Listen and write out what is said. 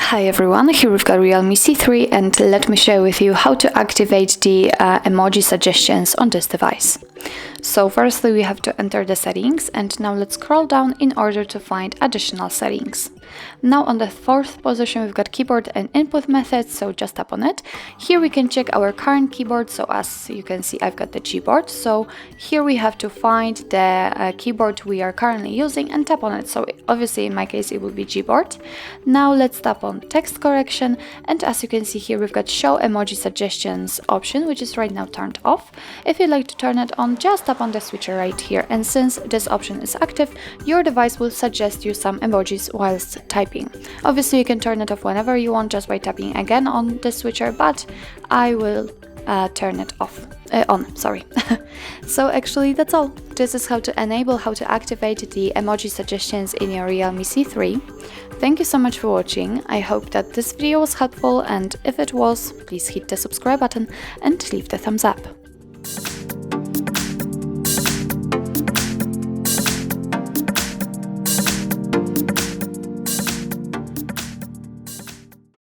Hi everyone, here we've got Realme C3 and let me share with you how to activate the emoji suggestions on this device. So firstly we have to enter the settings and now let's scroll down in order to find additional settings. Now on the fourth position we've got keyboard and input methods, so just tap on it. Here we can check our current keyboard, so as you can see I've got the Gboard, so here we have to find the keyboard we are currently using and tap on it, so obviously in my case it will be Gboard. Now let's tap on text correction and as you can see here we've got show emoji suggestions option, which is right now turned off. If you'd like to turn it on, just tap on the switcher right here, and since this option is active your device will suggest you some emojis whilst typing. Obviously you can turn it off whenever you want just by tapping again on the switcher, but I will turn it on, sorry. So actually that's all. This is how to enable, how to activate the emoji suggestions in your Realme C3. Thank you so much for watching. I hope that this video was helpful, and if it was, please hit the subscribe button and leave the thumbs up.